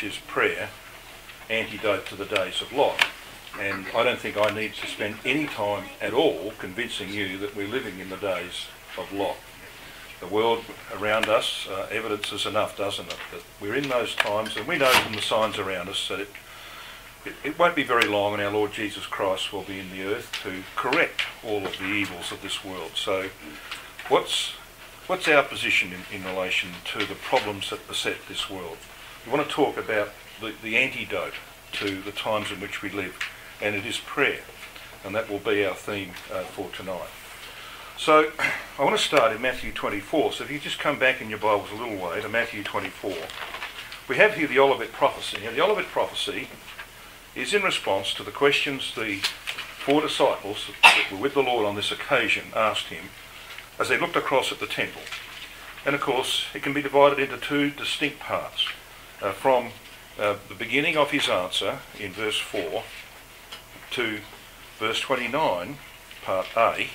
which is prayer, antidote to the days of Lot. And I don't think I need to spend any time at all convincing you that we're living in the days of Lot. The world around us evidences enough, doesn't it, that we're in those times, and we know from the signs around us that it won't be very long and our Lord Jesus Christ will be in the earth to correct all of the evils of this world. So what's our position in relation to the problems that beset this world? We want to talk about the antidote to the times in which we live, and it is prayer, and that will be our theme for tonight. So I want to start in Matthew 24. So if you just come back in your Bibles a little way to Matthew 24, we have here the Olivet Prophecy. Now the Olivet Prophecy is in response to the questions the 4 disciples that were with the Lord on this occasion asked him as they looked across at the temple. And of course it can be divided into 2 distinct parts. From the beginning of his answer in verse 4 to verse 29, part A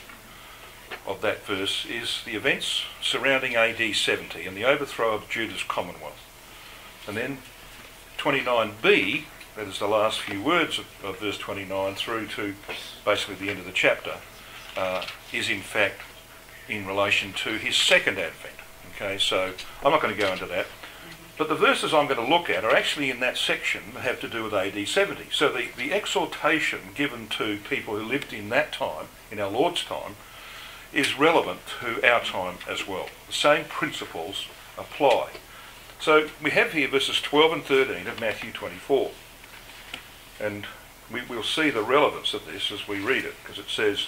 of that verse, is the events surrounding AD 70 and the overthrow of Judah's commonwealth. And then 29b, that is the last few words of verse 29 through to basically the end of the chapter, is in fact in relation to his second advent. Okay, so I'm not going to go into that. But the verses I'm going to look at are actually in that section that have to do with AD 70. So the exhortation given to people who lived in that time, in our Lord's time, is relevant to our time as well. The same principles apply. So we have here verses 12 and 13 of Matthew 24. And we'll see the relevance of this as we read it, because it says,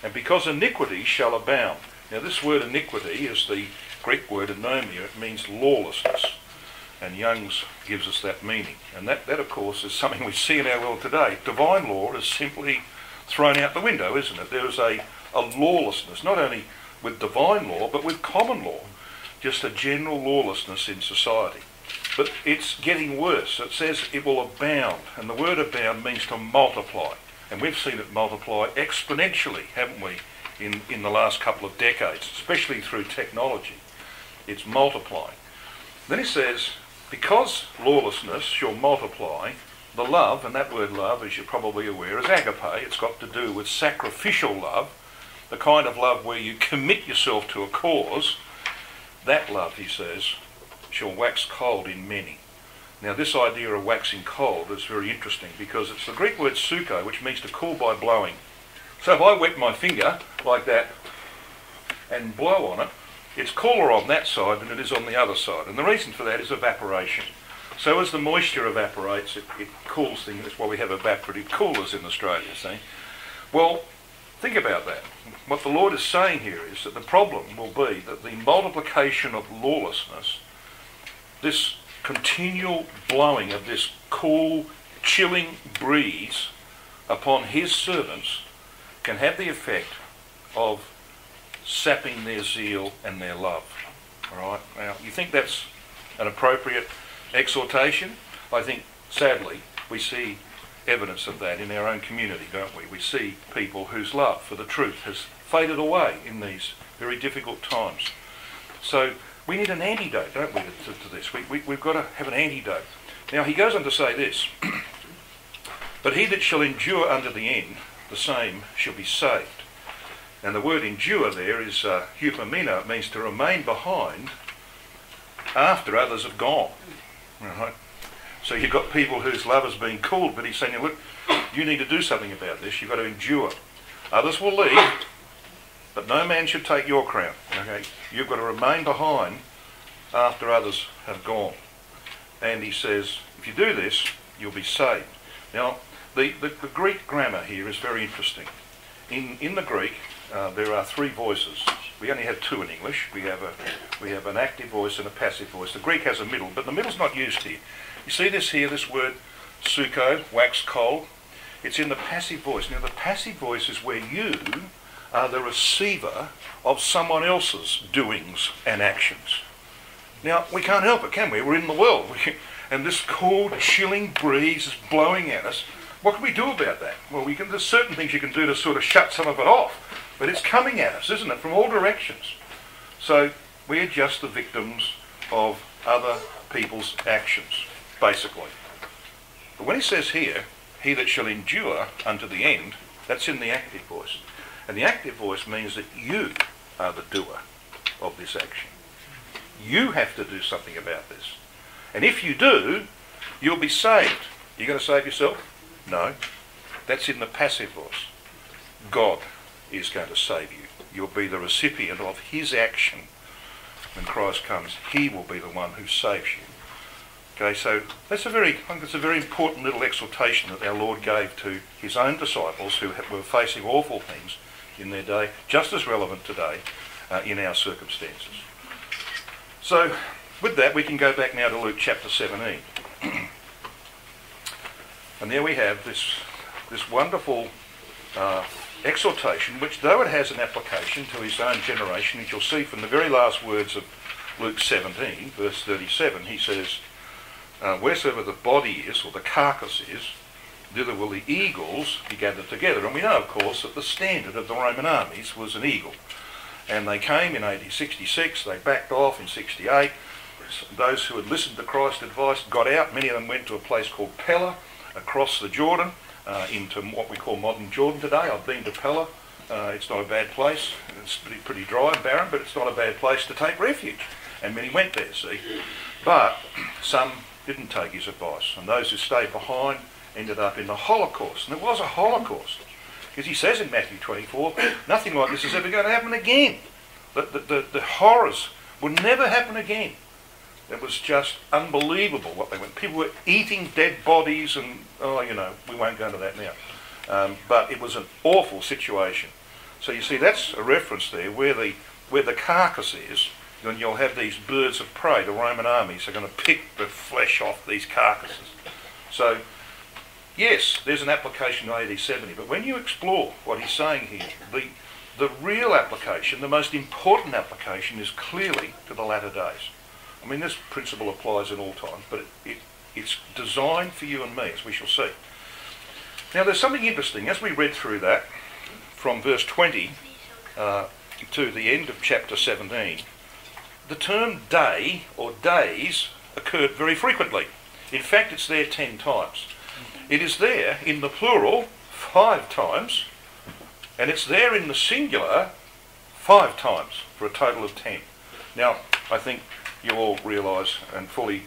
"And because iniquity shall abound." Now this word iniquity is the Greek word anomia. It means lawlessness. And Young's gives us that meaning. And that of course is something we see in our world today. Divine law is simply thrown out the window, isn't it? There is a lawlessness, not only with divine law, but with common law. Just a general lawlessness in society. But it's getting worse. It says it will abound. And the word abound means to multiply. And we've seen it multiply exponentially, haven't we, in the last couple of decades, especially through technology. It's multiplying. Then he says, because lawlessness shall multiply, the love, and that word love, as you're probably aware, is agape. It's got to do with sacrificial love, the kind of love where you commit yourself to a cause. That love, he says, shall wax cold in many. Now this idea of waxing cold is very interesting, because it's the Greek word suko, which means to cool by blowing. So if I wet my finger like that and blow on it, it's cooler on that side than it is on the other side. And the reason for that is evaporation. So as the moisture evaporates, it cools things. That's why we have evaporative coolers in Australia, see? Well, think about that. What the Lord is saying here is that the problem will be that the multiplication of lawlessness, this continual blowing of this cool, chilling breeze upon his servants, can have the effect of sapping their zeal and their love. All right? Now, you think that's an appropriate exhortation? I think, sadly, we see evidence of that in our own community, don't we? We see people whose love for the truth has faded away in these very difficult times. So we need an antidote, don't we, to this? We've got to have an antidote. Now he goes on to say this, "But he that shall endure unto the end, the same shall be saved." And the word endure there is hupomeno. It means to remain behind after others have gone. Right? So you've got people whose love has been cooled, but he's saying, look, you need to do something about this. You've got to endure. Others will leave, but no man should take your crown. Okay? You've got to remain behind after others have gone. And he says, if you do this, you'll be saved. Now, the Greek grammar here is very interesting. In the Greek, there are 3 voices. We only have 2 in English. We have an active voice and a passive voice. The Greek has a middle, but the middle's not used here. You see this here, this word suko, wax cold? It's in the passive voice. Now the passive voice is where you are the receiver of someone else's doings and actions. Now we can't help it, can we? We're in the world. And this cool, chilling breeze is blowing at us. What can we do about that? Well, there's certain things you can do to sort of shut some of it off. But it's coming at us, isn't it, from all directions. So we're just the victims of other people's actions. basically. But when he says here, he that shall endure unto the end, that's in the active voice. And the active voice means that you are the doer of this action. You have to do something about this. And if you do, you'll be saved. You're going to save yourself? No. That's in the passive voice. God is going to save you. You'll be the recipient of his action. When Christ comes, he will be the one who saves you. Okay, so I think it's a very important little exhortation that our Lord gave to his own disciples who were facing awful things in their day, just as relevant today in our circumstances. So with that, we can go back now to Luke chapter 17. And there we have this wonderful exhortation, which though it has an application to his own generation, as you'll see from the very last words of Luke 17, verse 37, he says, wheresoever the body is, or the carcass is, thither will the eagles be gathered together. And we know, of course, that the standard of the Roman armies was an eagle. And they came in AD 66, they backed off in 68. Those who had listened to Christ's advice got out. Many of them went to a place called Pella, across the Jordan, into what we call modern Jordan today. I've been to Pella. It's not a bad place. It's pretty dry and barren, but it's not a bad place to take refuge. And many went there, see. But some didn't take his advice. And those who stayed behind ended up in the Holocaust. And it was a Holocaust. Because he says in Matthew 24, nothing like this is ever going to happen again. The horrors will never happen again. It was just unbelievable what they went. People were eating dead bodies and, we won't go into that now. But it was an awful situation. So you see, that's a reference there where the carcass is, and you'll have these birds of prey. The Roman armies are going to pick the flesh off these carcasses. So, yes, there's an application to AD 70, but when you explore what he's saying here, the real application, the most important application, is clearly to the latter days. I mean, this principle applies in all times, but it's designed for you and me, as we shall see. Now, there's something interesting. As we read through that, from verse 20 to the end of chapter 17, the term day or days occurred very frequently. In fact, it's there 10 times. It is there in the plural 5 times, and it's there in the singular 5 times, for a total of 10. Now, I think you all realise and fully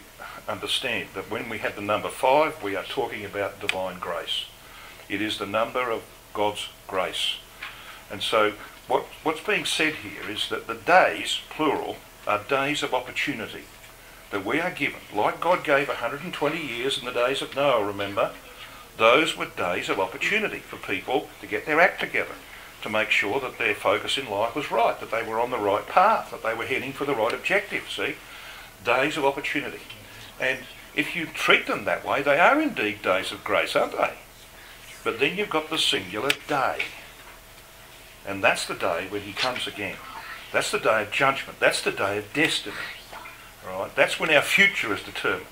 understand that when we have the number 5, we are talking about divine grace. It is the number of God's grace. And so what's being said here is that the days, plural, are days of opportunity that we are given. Like God gave 120 years in the days of Noah, remember? Those were days of opportunity for people to get their act together, to make sure that their focus in life was right, that they were on the right path, that they were heading for the right objective, see? Days of opportunity. And if you treat them that way, they are indeed days of grace, aren't they? But then you've got the singular day. And that's the day when he comes again. That's the day of judgment. That's the day of destiny. Right? That's when our future is determined.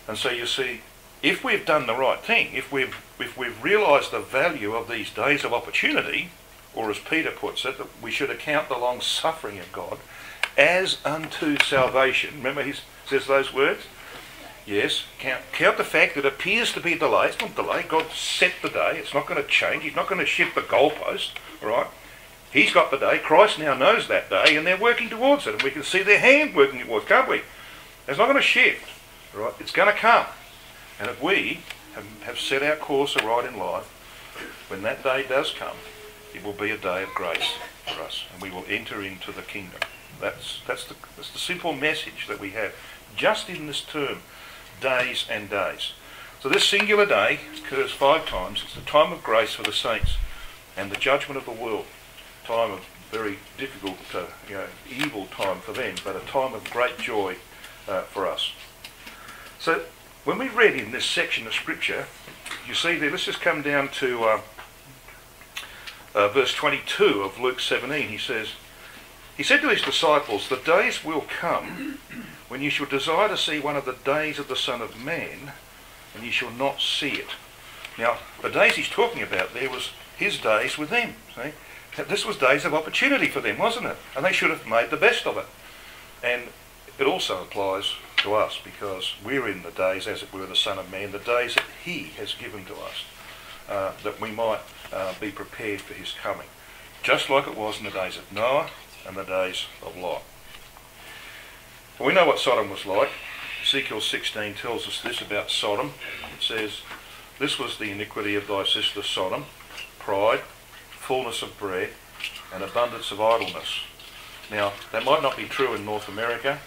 And so you see, if we've done the right thing, if we've realised the value of these days of opportunity, or as Peter puts it, that we should account the long suffering of God as unto salvation. Remember he says those words? Yes, count the fact that it appears to be delayed. It's not delayed. God set the day. It's not going to change. He's not going to shift the goalpost. All right? He's got the day. Christ now knows that day, and they're working towards it. And we can see their hand working towards it, can't we? It's not going to shift. All right? It's going to come. And if we have set our course aright in life, when that day does come, it will be a day of grace for us, and we will enter into the kingdom. That's the simple message that we have, just in this term, days and days. So this singular day occurs 5 times. It's the time of grace for the saints and the judgment of the world. Time of very difficult, evil time for them, but a time of great joy for us. So when we read in this section of Scripture, you see there, let's just come down to verse 22 of Luke 17. He said to his disciples, "The days will come when you shall desire to see one of the days of the Son of Man, and you shall not see it." Now, the days he's talking about there was his days with them. See? This was days of opportunity for them, wasn't it? And they should have made the best of it. And it also applies to us, because we're in the days, as it were, the Son of Man, the days that he has given to us, that we might be prepared for his coming, just like it was in the days of Noah and the days of Lot. Well, we know what Sodom was like. Ezekiel 16 tells us this about Sodom. It says, "This was the iniquity of thy sister Sodom, pride, fullness of bread, and abundance of idleness." Now, that might not be true in North America,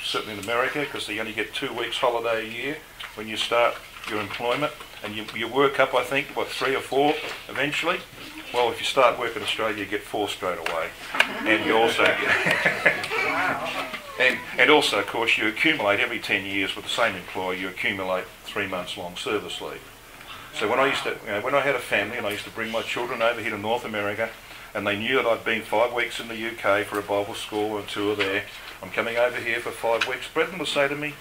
certainly in America, because you only get 2 weeks holiday a year when you start your employment, and you work up, I think, 3 or 4 eventually. Well, if you start work in Australia, you get 4 straight away, and you also and also, of course, you accumulate every 10 years with the same employer. You accumulate 3 months long service leave. So when I had a family and I used to bring my children over here to North America, and they knew that I'd been 5 weeks in the UK for a Bible school and tour there, I'm coming over here for 5 weeks. Brethren would say to me,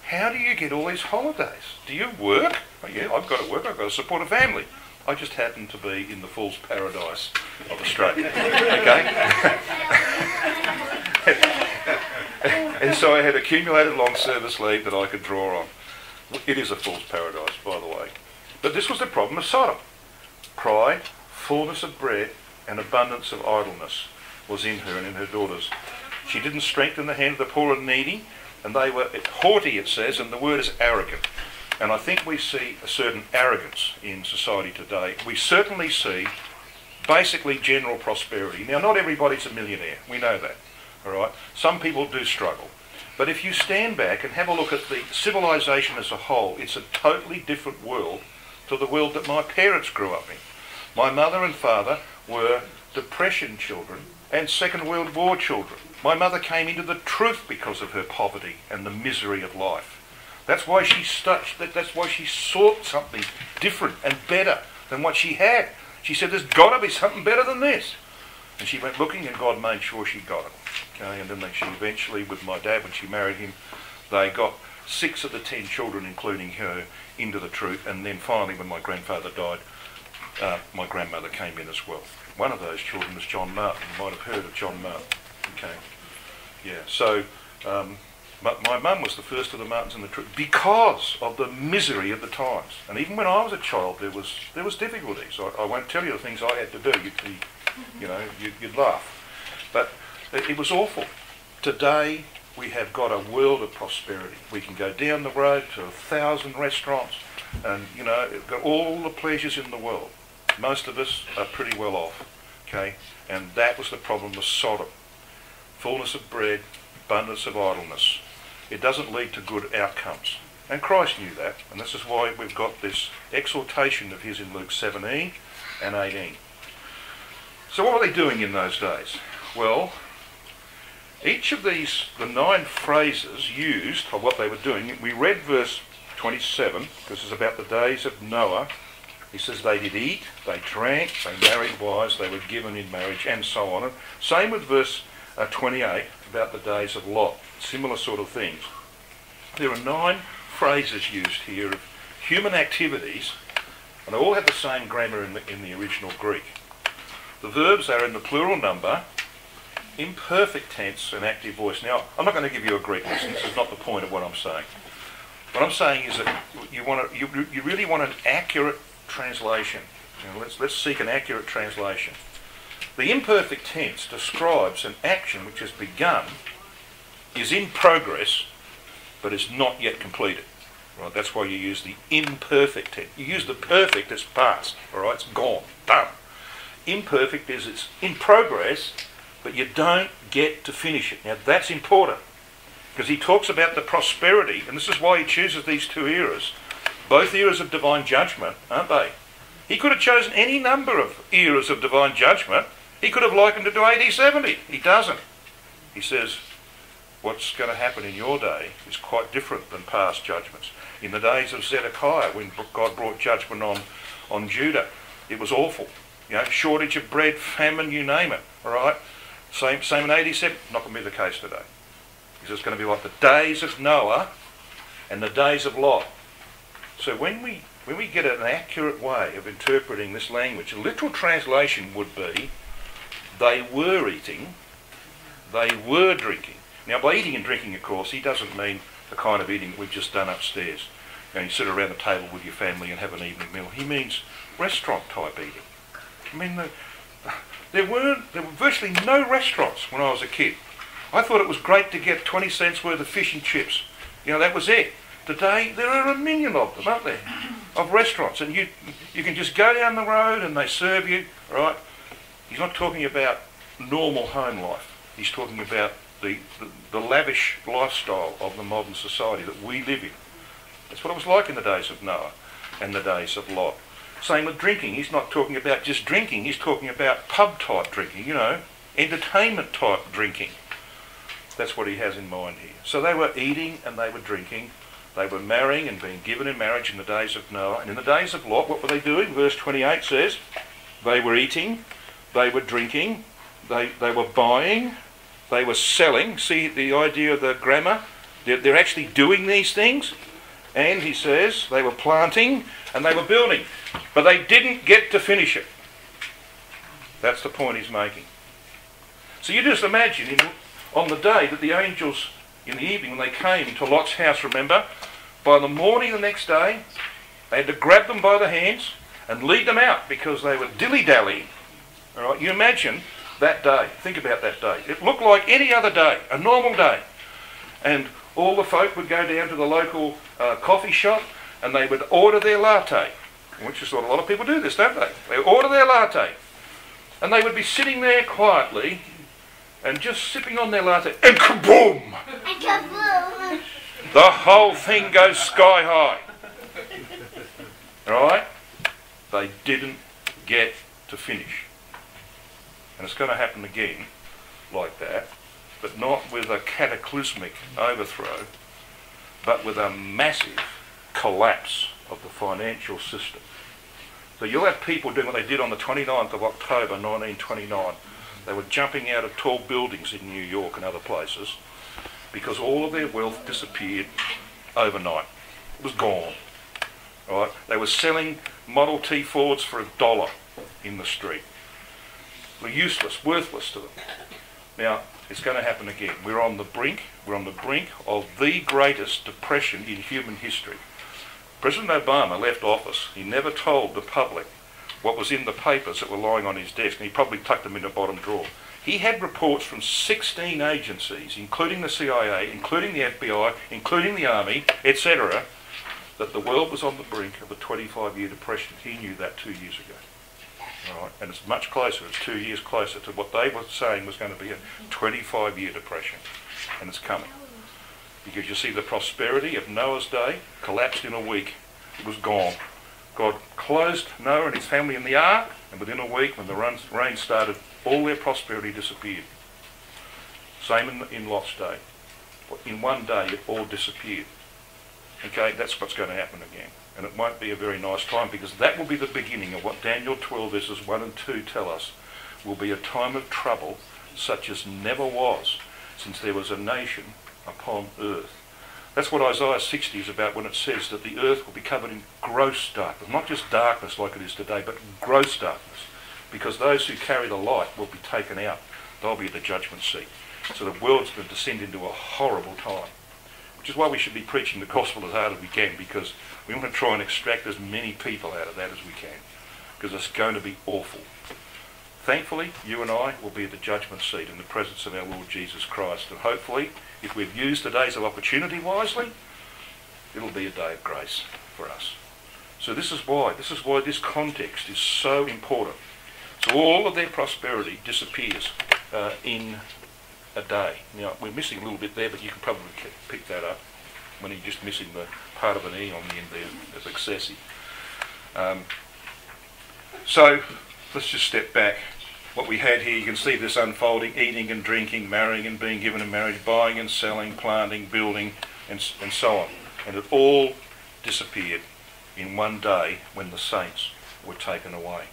"How do you get all these holidays? Do you work?" "Oh, yeah, I've got to work. I've got to support a family." I just happen to be in the fool's paradise of Australia. Okay? And so I had accumulated long service leave that I could draw on. It is a fool's paradise, by the way. But this was the problem of Sodom. Pride, fullness of bread, and abundance of idleness was in her and in her daughters. She didn't strengthen the hand of the poor and needy, and they were haughty, it says, and the word is arrogant. And I think we see a certain arrogance in society today. We certainly see basically general prosperity. Now, not everybody's a millionaire. We know that. All right? Some people do struggle. But if you stand back and have a look at the civilization as a whole, it's a totally different world to the world that my parents grew up in. My mother and father were Depression children and Second World War children. My mother came into the truth because of her poverty and the misery of life. That's why she sought something different and better than what she had. She said, "There's got to be something better than this." And she went looking, and God made sure she got it. Okay, and then she eventually, with my dad, when she married him, they got 6 of the 10 children, including her, into the truth. And then finally, when my grandfather died, my grandmother came in as well. One of those children was John Martin. You might have heard of John Martin. Okay, yeah. So my mum was the first of the Martins in the truth because of the misery of the times. And even when I was a child, there was difficulties. I won't tell you the things I had to do. You'd laugh. But it was awful. Today, we have got a world of prosperity. We can go down the road to 1,000 restaurants and, got all the pleasures in the world. Most of us are pretty well off, okay? And that was the problem with Sodom. Fullness of bread, abundance of idleness. It doesn't lead to good outcomes. And Christ knew that, and this is why we've got this exhortation of his in Luke 17 and 18. So what were they doing in those days? Well, each of the 9 phrases used of what they were doing, we read verse 27, because it's about the days of Noah. He says they did eat, they drank, they married wives, they were given in marriage, and so on. And same with verse 28, about the days of Lot. Similar sort of things. There are 9 phrases used here of human activities, and they all have the same grammar in the original Greek. The verbs are in the plural number, imperfect tense, and active voice. Now, I'm not going to give you a Greek lesson. This is not the point of what I'm saying. What I'm saying is that you really want an accurate translation. Let's seek an accurate translation. The imperfect tense describes an action which has begun, is in progress, but is not yet completed. Right? That's why you use the imperfect tense. You use the perfect as past. All right, it's gone, done. Imperfect is it's in progress, but you don't get to finish it. Now that's important, because he talks about the prosperity, and this is why he chooses these 2 eras. Both eras of divine judgment, aren't they? He could have chosen any number of eras of divine judgment. He could have likened it to AD 70. He doesn't. He says, what's going to happen in your day is quite different than past judgments. In the days of Zedekiah, when God brought judgment on Judah, it was awful. Shortage of bread, famine, you name it. All right? Same in AD 7. Not going to be the case today. He says it's going to be like the days of Noah and the days of Lot. So when we get an accurate way of interpreting this language, a literal translation would be, they were eating, they were drinking. Now by eating and drinking, of course, he doesn't mean the kind of eating we've just done upstairs. You sit around the table with your family and have an evening meal. He means restaurant type eating. I mean, there were virtually no restaurants when I was a kid. I thought it was great to get 20 cents worth of fish and chips. That was it. Today, there are a million of them, aren't there? Of restaurants. And you can just go down the road and they serve you, right? He's not talking about normal home life. He's talking about the lavish lifestyle of the modern society that we live in. That's what it was like in the days of Noah and the days of Lot. Same with drinking. He's not talking about just drinking. He's talking about pub type drinking, entertainment type drinking. That's what he has in mind here. So they were eating and they were drinking. They were marrying and being given in marriage in the days of Noah. And in the days of Lot, what were they doing? Verse 28 says, they were eating, they were drinking, they were buying, they were selling. See the idea of the grammar? They're actually doing these things. And he says they were planting and they were building. But they didn't get to finish it. That's the point he's making. So you just imagine on the day that the angels, in the evening when they came to Lot's house, remember, by the morning the next day, they had to grab them by the hands and lead them out because they were dilly-dallying. All right, you imagine that day. Think about that day. It looked like any other day, a normal day. And all the folk would go down to the local coffee shop and they would order their latte, which is what a lot of people do this, don't they? They order their latte and they would be sitting there quietly and just sipping on their latte and kaboom! And kaboom! The whole thing goes sky high. Right? They didn't get to finish. And it's going to happen again like that, but not with a cataclysmic overthrow, but with a massive collapse of the financial system. So you'll have people doing what they did on the 29th of October 1929. They were jumping out of tall buildings in New York and other places because all of their wealth disappeared overnight. It was gone. Right? They were selling Model T Fords for $1 in the street. They were useless, worthless to them. Now, it's going to happen again. We're on the brink of the greatest depression in human history. President Obama left office. He never told the public what was in the papers that were lying on his desk, and he probably tucked them in a bottom drawer. He had reports from 16 agencies, including the CIA, including the FBI, including the Army, etc., that the world was on the brink of a 25-year depression. He knew that 2 years ago. Right? And it's much closer, it's 2 years closer to what they were saying was going to be a 25-year depression. And it's coming. Because you see the prosperity of Noah's day collapsed in a week. It was gone. God closed Noah and his family in the ark, and within a week, when the rain started, all their prosperity disappeared. Same in Lot's day. In one day, it all disappeared. Okay, that's what's going to happen again. And it won't be a very nice time, because that will be the beginning of what Daniel 12 verses 1 and 2 tell us will be a time of trouble such as never was since there was a nation upon earth. That's what Isaiah 60 is about when it says that the earth will be covered in gross darkness. Not just darkness like it is today, but gross darkness. Because those who carry the light will be taken out. They'll be at the judgment seat. So the world's going to descend into a horrible time. Which is why we should be preaching the gospel as hard as we can, because we want to try and extract as many people out of that as we can. Because it's going to be awful. Thankfully, you and I will be at the judgment seat in the presence of our Lord Jesus Christ. And hopefully, if we've used the days of opportunity wisely, it'll be a day of grace for us. So this is why this context is so important. So all of their prosperity disappears in a day. Now, we're missing a little bit there, but you can probably pick that up when you're just missing the part of an E on the end there of excessive. So let's just step back. What we had here, you can see this unfolding: eating and drinking, marrying and being given in marriage, buying and selling, planting, building, and so on. And it all disappeared in one day when the saints were taken away.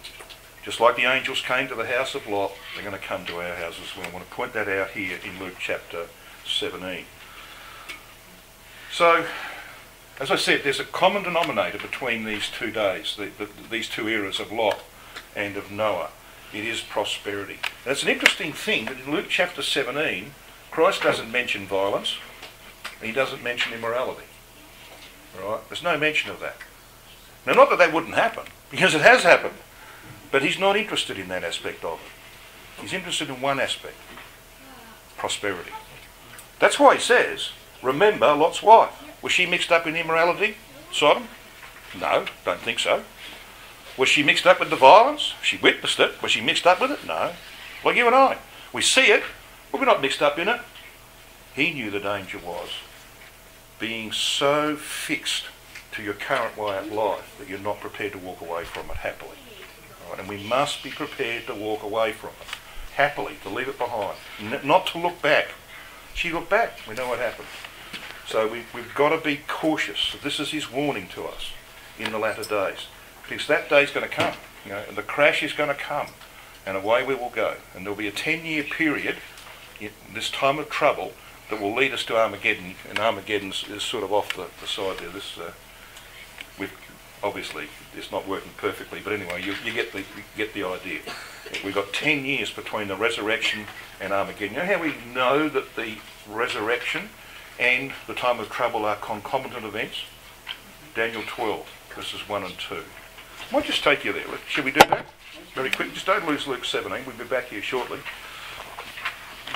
Just like the angels came to the house of Lot, they're going to come to our house as well. I want to point that out here in Luke chapter 17. So, as I said, there's a common denominator between these 2 days, these 2 eras of Lot and of Noah. It is prosperity. And it's an interesting thing that in Luke chapter 17, Christ doesn't mention violence. And he doesn't mention immorality. All right? There's no mention of that. Now, not that that wouldn't happen, because it has happened. But he's not interested in that aspect of it. He's interested in one aspect. Prosperity. That's why he says, remember Lot's wife. Was she mixed up in immorality, Sodom? No, don't think so. Was she mixed up with the violence? She witnessed it. Was she mixed up with it? No. Like you and I. We see it, but we're not mixed up in it. He knew the danger was being so fixed to your current way of life that you're not prepared to walk away from it happily. Right? And we must be prepared to walk away from it happily, to leave it behind, not to look back. She looked back. We know what happened. So we've got to be cautious. This is his warning to us in the latter days. Because that day's going to come, and the crash is going to come, and away we will go. And there'll be a 10-year period in this time of trouble that will lead us to Armageddon, and Armageddon is sort of off the side there. This, obviously, it's not working perfectly, but anyway, you get the idea. We've got 10 years between the resurrection and Armageddon. You know how we know that the resurrection and the time of trouble are concomitant events? Daniel 12, verses 1 and 2. I might just take you there. Should we do that? Very quick. Just don't lose Luke 17. We'll be back here shortly.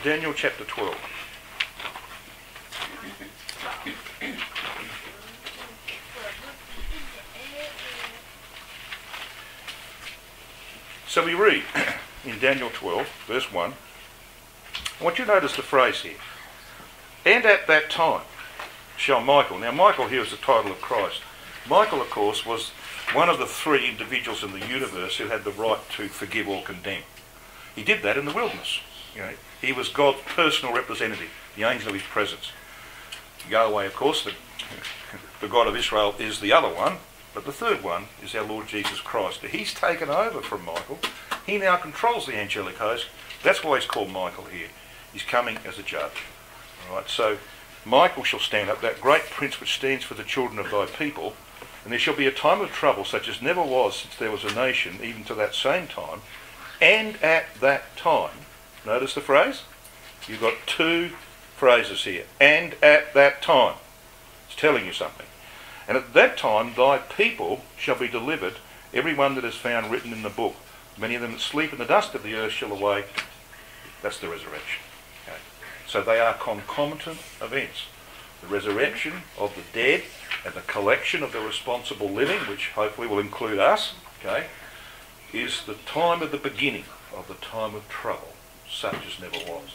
Daniel chapter 12. So we read in Daniel 12, verse 1. I want you to notice the phrase here. And at that time shall Michael. Now Michael here is the title of Christ. Michael, of course, was one of the three individuals in the universe who had the right to forgive or condemn. He did that in the wilderness. He was God's personal representative, the angel of his presence. Yahweh, of course, the God of Israel, is the other one, but the third one is our Lord Jesus Christ. He's taken over from Michael. He now controls the angelic host. That's why he's called Michael here. He's coming as a judge. All right, so Michael shall stand up, that great prince which stands for the children of thy people, and there shall be a time of trouble such as never was since there was a nation, even to that same time. And at that time, notice the phrase? You've got two phrases here. And at that time. It's telling you something. And at that time thy people shall be delivered, every one that is found written in the book. Many of them that sleep in the dust of the earth shall awake. That's the resurrection. Okay. So they are concomitant events. The resurrection of the dead and the collection of the responsible living, which hopefully will include us, okay, is the time of the beginning of the time of trouble, such as never was.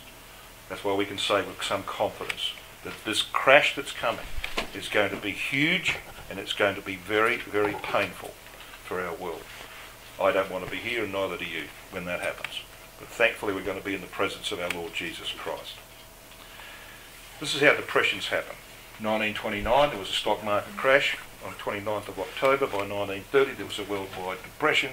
That's why we can say with some confidence that this crash that's coming is going to be huge, and it's going to be very, very painful for our world. I don't want to be here, and neither do you, when that happens. But thankfully we're going to be in the presence of our Lord Jesus Christ. This is how depressions happen. 1929 there was a stock market crash. On the 29th of October, by 1930 there was a worldwide depression.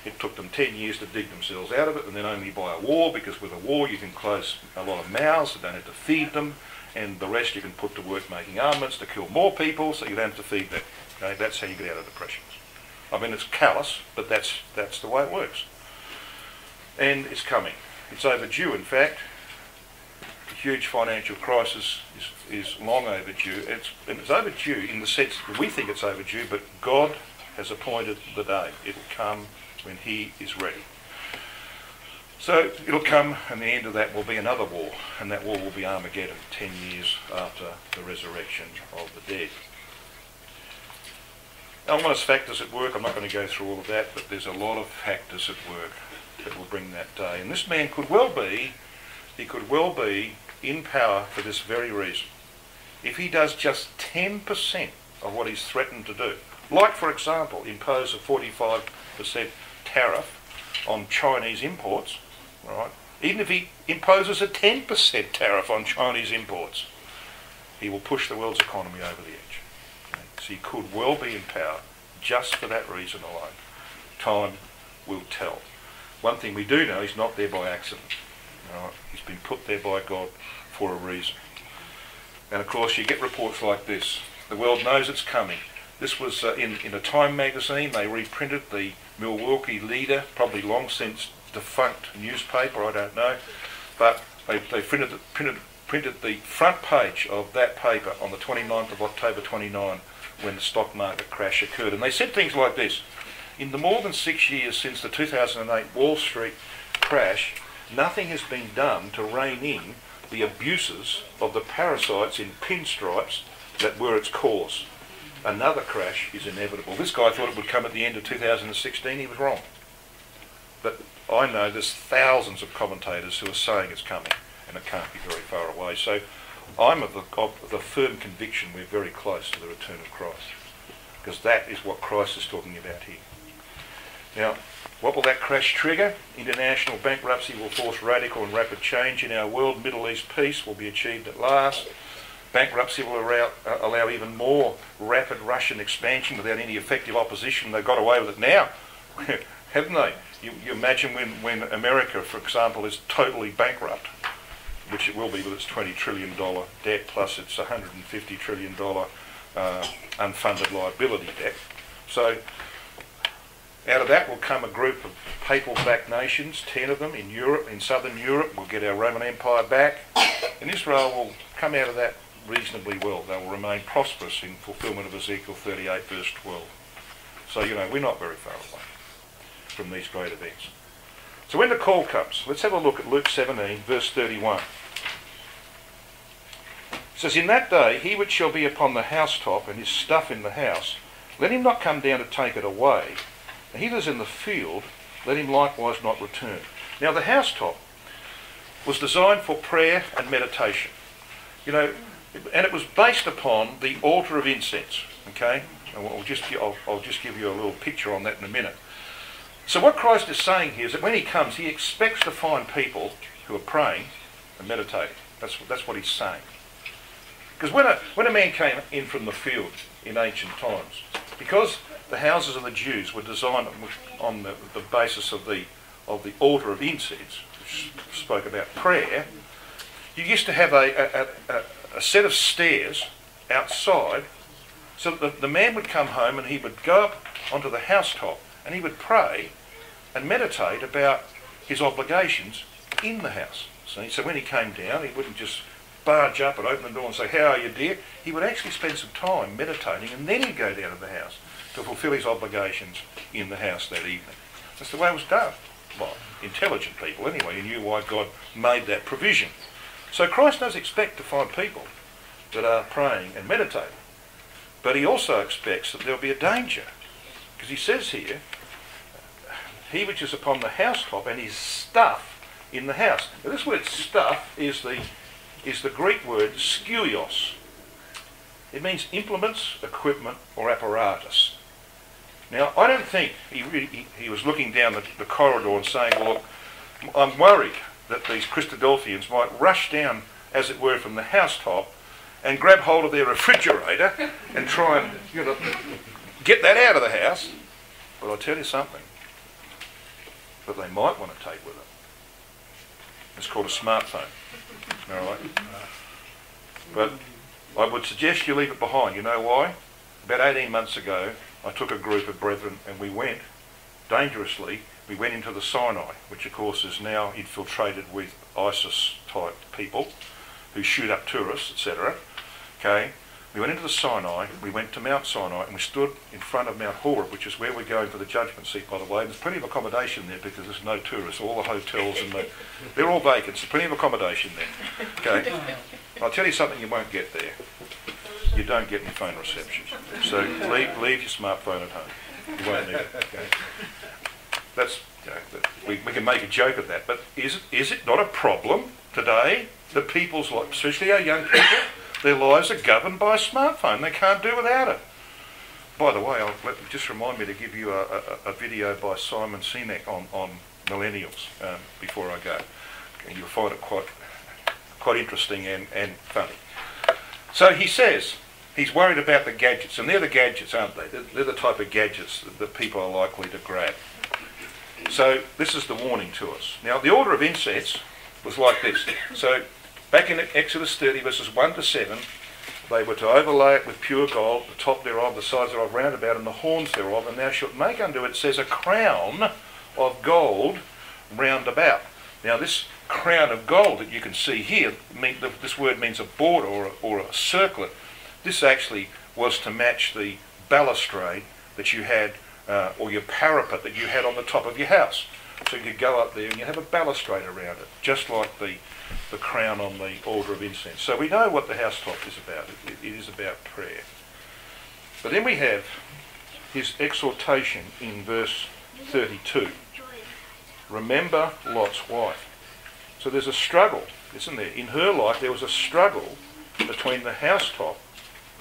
It took them 10 years to dig themselves out of it, and then only by a war, because with a war you can close a lot of mouths, you don't have to feed them, and the rest you can put to work making armaments to kill more people, so you don't have to feed them. Okay? That's how you get out of depressions. I mean, it's callous, but that's the way it works. And it's coming. It's overdue, in fact. A huge financial crisis is long overdue. It's overdue in the sense that we think it's overdue, but God has appointed the day. It'll come when he is ready. So it'll come, and the end of that will be another war, and that war will be Armageddon, 10 years after the resurrection of the dead. Numerous factors at work. I'm not going to go through all of that, but there's a lot of factors at work that will bring that day. And this man could well be in power for this very reason. If he does just 10% of what he's threatened to do, like, for example, impose a 45% tariff on Chinese imports, right? Even if he imposes a 10% tariff on Chinese imports, he will push the world's economy over the edge. Okay? So he could well be in power just for that reason alone. Time will tell. One thing we do know, he's not there by accident. Right? He's been put there by God for a reason. And of course you get reports like this. The world knows it's coming. This was in a Time magazine. They reprinted the Milwaukee Leader, probably long since defunct newspaper, I don't know. But they printed printed the front page of that paper on the 29th of October 29 when the stock market crash occurred. And they said things like this: in the more than 6 years since the 2008 Wall Street crash, nothing has been done to rein in the abuses of the parasites in pinstripes that were its cause. Another crash is inevitable. This guy thought it would come at the end of 2016. He was wrong. But I know there's thousands of commentators who are saying it's coming, and it can't be very far away. So I'm of the firm conviction we're very close to the return of Christ, because that is what Christ is talking about here. Now, what will that crash trigger? International bankruptcy will force radical and rapid change in our world. Middle East peace will be achieved at last. Bankruptcy will allow even more rapid Russian expansion without any effective opposition. They've got away with it now, haven't they? You imagine when America, for example, is totally bankrupt, which it will be with its $20 trillion debt plus its $150 trillion unfunded liability debt. So out of that will come a group of papal-backed nations, 10 of them in Europe, in southern Europe. We'll get our Roman Empire back. And Israel will come out of that reasonably well. They will remain prosperous in fulfilment of Ezekiel 38 verse 12. So, we're not very far away from these great events. So when the call comes, let's have a look at Luke 17 verse 31. It says, "In that day he which shall be upon the housetop and his stuff in the house, let him not come down to take it away. And he that is in the field, let him likewise not return." Now the housetop was designed for prayer and meditation. And it was based upon the altar of incense. Okay? And I'll just give you a little picture on that in a minute. So what Christ is saying here is that when he comes, he expects to find people who are praying and meditating. That's what he's saying. Because when a man came in from the field in ancient times, because the houses of the Jews were designed on the basis of the altar of incense, which spoke about prayer, you used to have a set of stairs outside, so that the man would come home and he would go up onto the housetop and he would pray and meditate about his obligations in the house. See? So when he came down, he wouldn't just barge up and open the door and say, "How are you, dear?" He would actually spend some time meditating, and then he'd go down to the house to fulfil his obligations in the house that evening. That's the way it was done. Well, intelligent people anyway, who knew why God made that provision. So Christ does expect to find people that are praying and meditating. But he also expects that there'll be a danger. Because he says here, he which is upon the housetop and his stuff in the house. Now this word stuff is the Greek word skuios. It means implements, equipment or apparatus. Now I don't think he was looking down the corridor and saying, "Well, look, I'm worried that these Christadelphians might rush down, as it were, from the housetop and grab hold of their refrigerator and try and get that out of the house." But I'll tell you something that they might want to take with them. It's called a smartphone. All right? But I would suggest you leave it behind. You know why? About 18 months ago, I took a group of brethren and we went, dangerously, we went into the Sinai, which of course is now infiltrated with ISIS-type people who shoot up tourists, etc. Okay? We went into the Sinai, we went to Mount Sinai, and we stood in front of Mount Horeb, which is where we're going for the judgment seat, by the way. There's plenty of accommodation there because there's no tourists. All the hotels they're all vacant. There's plenty of accommodation there. Okay? I'll tell you something you won't get there. You don't get any phone reception. So leave your smartphone at home. You won't need it. Okay? That's, we can make a joke of that, but is it not a problem today that people's lives, especially our young people, their lives are governed by a smartphone? They can't do without it. By the way, just remind me to give you a video by Simon Sinek on millennials before I go. You'll find it quite interesting and funny. So he says he's worried about the gadgets, and they're the gadgets, aren't they? They're the type of gadgets that people are likely to grab. So this is the warning to us. Now the order of incense was like this. So back in Exodus 30 verses 1 to 7, they were to overlay it with pure gold, the top thereof, the sides thereof round about, and the horns thereof, and thou shalt make unto it, says, a crown of gold round about. Now this crown of gold that you can see here, this word means a border or a circlet. This actually was to match the balustrade that you had, or your parapet that you had on the top of your house. So you could go up there and you have a balustrade around it, just like the crown on the altar of incense. So we know what the housetop is about. It is about prayer. But then we have his exhortation in verse 32. Remember Lot's wife. So there's a struggle, isn't there? In her life there was a struggle between the housetop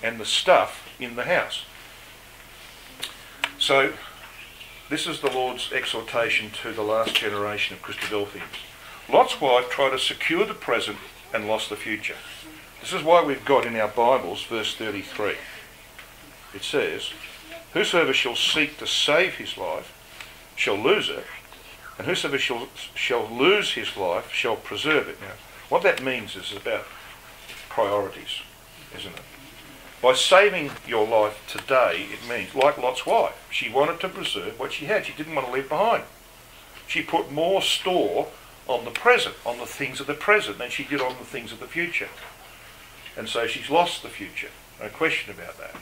and the stuff in the house. So this is the Lord's exhortation to the last generation of Christadelphians. Lot's wife tried to secure the present and lost the future. This is why we've got in our Bibles verse 33. It says, whosoever shall seek to save his life shall lose it, and whosoever shall lose his life shall preserve it. Now, what that means is about priorities, isn't it? By saving your life today, it means, like Lot's wife, she wanted to preserve what she had. She didn't want to leave behind. She put more store on the present, on the things of the present, than she did on the things of the future. And so she's lost the future. No question about that.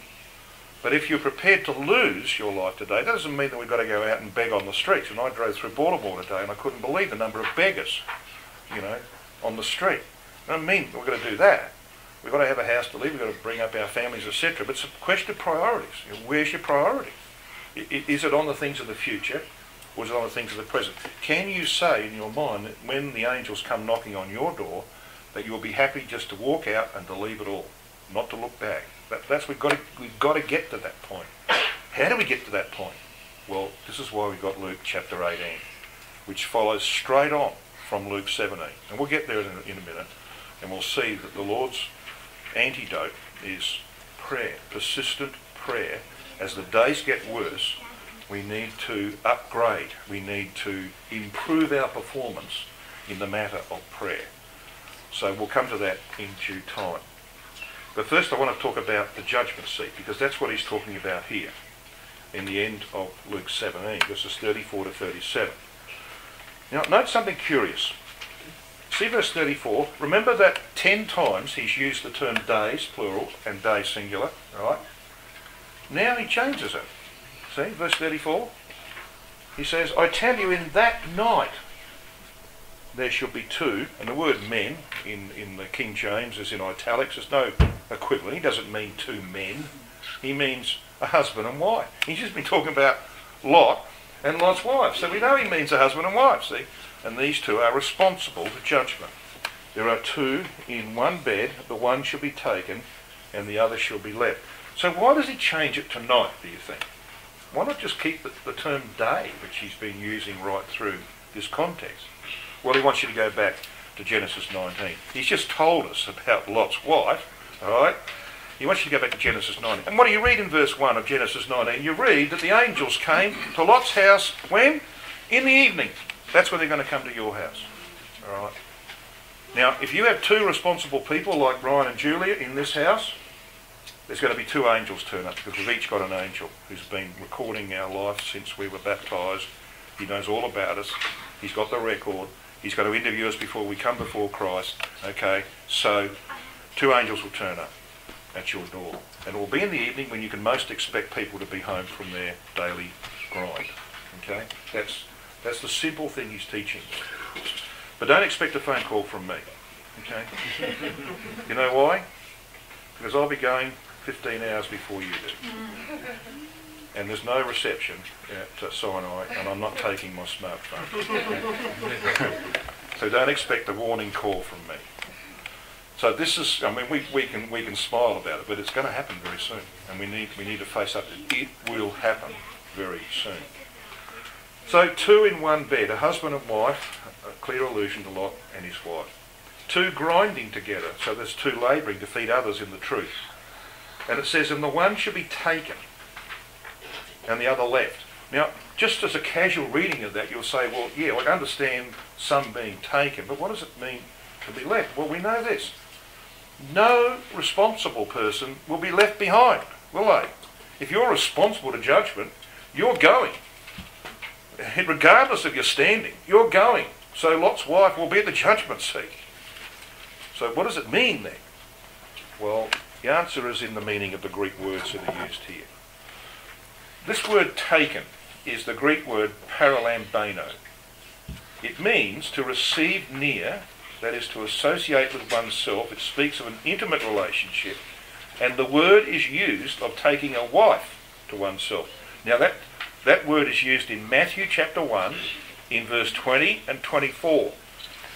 But if you're prepared to lose your life today, that doesn't mean that we've got to go out and beg on the streets. And I drove through Baltimore today and I couldn't believe the number of beggars, on the street. I don't mean we've got to do that. We've got to have a house to live, we've got to bring up our families, etc. But it's a question of priorities. Where's your priority? Is it on the things of the future, or is it on the things of the present? Can you say in your mind that when the angels come knocking on your door, that you'll be happy just to walk out and to leave it all, not to look back? We've got to get to that point. How do we get to that point? Well, this is why we've got Luke chapter 18, which follows straight on from Luke 17. And we'll get there in a minute, and we'll see that the Lord's antidote is prayer, persistent prayer. As the days get worse, we need to upgrade, we need to improve our performance in the matter of prayer. So we'll come to that in due time. But first I want to talk about the judgment seat, because that's what he's talking about here in the end of Luke 17, verses 34 to 37. Now note something curious. See verse 34, remember that 10 times he's used the term days, plural, and day, singular, right? Now he changes it. See, verse 34? He says, I tell you, in that night there shall be two, and the word men in the King James is in italics. There's no equivalent. He doesn't mean two men. He means a husband and wife. He's just been talking about Lot and Lot's wife. So we know he means a husband and wife, see? And these two are responsible for judgment. There are two in one bed, the one shall be taken and the other shall be left. So why does he change it to night, do you think? Why not just keep the term day, which he's been using right through this context? Well, he wants you to go back to Genesis 19. He's just told us about Lot's wife, all right? He wants you to go back to Genesis 19. And what do you read in verse 1 of Genesis 19? You read that the angels came to Lot's house when? In the evening. That's when they're going to come to your house, all right? Now, if you have two responsible people like Ryan and Julia in this house, there's going to be two angels turn up, because we've each got an angel who's been recording our life since we were baptised. He knows all about us. He's got the record. He's got to interview us before we come before Christ. Okay, so two angels will turn up at your door. And it will be in the evening when you can most expect people to be home from their daily grind. Okay, that's the simple thing he's teaching. But don't expect a phone call from me. Okay? You know why? Because I'll be going 15 hours before you do. And there's no reception at Sinai, and I'm not taking my smartphone. Okay? So don't expect a warning call from me. So this is, I mean, we can smile about it, but it's going to happen very soon, and we need to face up to it. It will happen very soon. So two in one bed, a husband and wife, a clear allusion to Lot and his wife. Two grinding together, so there's two labouring to feed others in the truth. And it says, and the one shall be taken, and the other left. Now, just as a casual reading of that, you'll say, well, yeah, I understand some being taken, but what does it mean to be left? Well, we know this. No responsible person will be left behind, will they? If you're responsible to judgment, you're going. Regardless of your standing, you're going. So Lot's wife will be at the judgment seat. So what does it mean then? Well, the answer is in the meaning of the Greek words that are used here. This word taken is the Greek word paralambano. It means to receive near, that is to associate with oneself. It speaks of an intimate relationship, and the word is used of taking a wife to oneself. Now that word is used in Matthew chapter 1 in verse 20 and 24.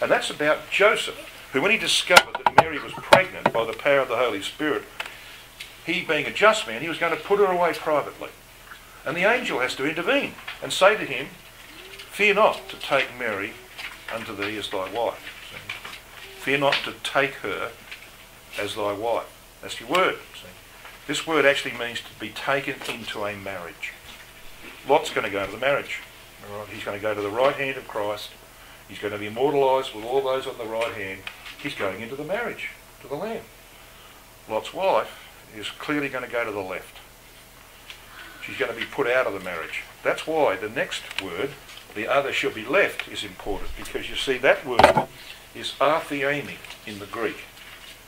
And that's about Joseph, who when he discovered that Mary was pregnant by the power of the Holy Spirit, he being a just man, he was going to put her away privately. And the angel has to intervene and say to him, fear not to take Mary unto thee as thy wife. See? Fear not to take her as thy wife. That's your word. See? This word actually means to be taken into a marriage. Lot's going to go to the marriage. All right? He's going to go to the right hand of Christ. He's going to be immortalised with all those on the right hand. He's going into the marriage, to the Lamb. Lot's wife is clearly going to go to the left. She's going to be put out of the marriage. That's why the next word, the other shall be left, is important, because you see that word is artheemi in the Greek.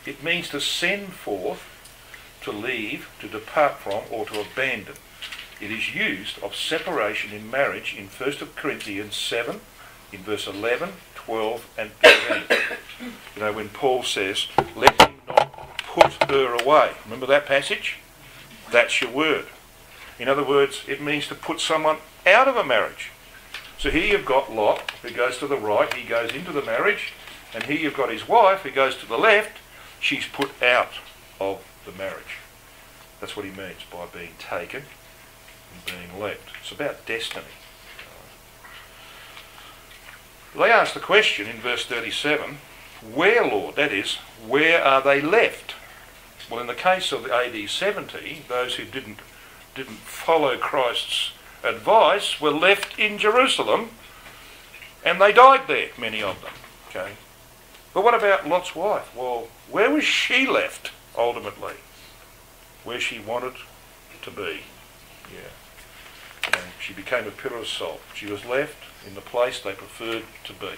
It means to send forth, to leave, to depart from, or to abandon. It is used of separation in marriage in 1 Corinthians 7, in verse 11, 12 and 13. You know, when Paul says, let him not put her away. Remember that passage? That's your word. In other words, it means to put someone out of a marriage. So here you've got Lot, who goes to the right, he goes into the marriage, and here you've got his wife, who goes to the left, she's put out of the marriage. That's what he means by being taken and being left. It's about destiny. They ask the question in verse 37, where, Lord? That is, where are they left? Well, in the case of AD 70, those who didn't follow Christ's advice were left in Jerusalem, and they died there, many of them. Okay. But what about Lot's wife? Well, where was she left, ultimately? Where she wanted to be. Yeah. And she became a pillar of salt. She was left in the place they preferred to be.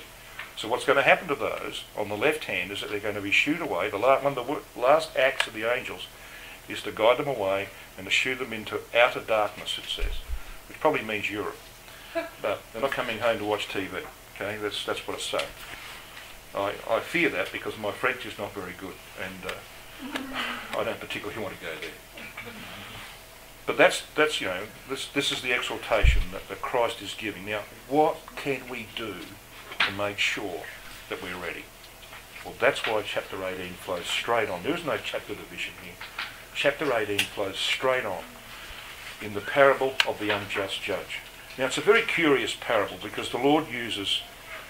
So what's going to happen to those on the left hand is that they're going to be shooed away. One of the last acts of the angels is to guide them away and to shoot them into outer darkness, it says, which probably means Europe. But they're not coming home to watch TV. Okay, that's what it's saying. I fear that because my French is not very good, and I don't particularly want to go there. But that's you know, this is the exhortation that Christ is giving. Now, what can we do to make sure that we're ready? Well, that's why chapter 18 flows straight on. There is no chapter division here. Chapter 18 flows straight on in the parable of the unjust judge. Now, it's a very curious parable because the Lord uses